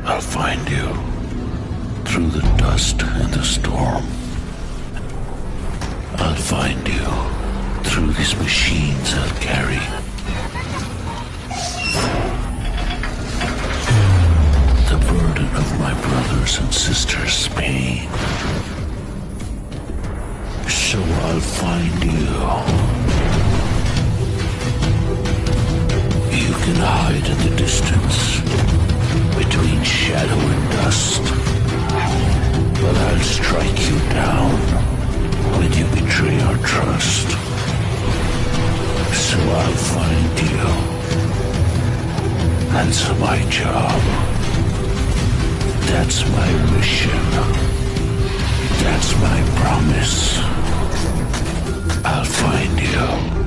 I'll find you through the dust and the storm. I'll find you through these machines I'll carry. The burden of my brothers and sisters' pain. So I'll find you. You can hide in the distance, between shadow and dust. But I'll strike you down when you betray our trust. So I'll find you. That's my job. That's my mission. That's my promise. I'll find you.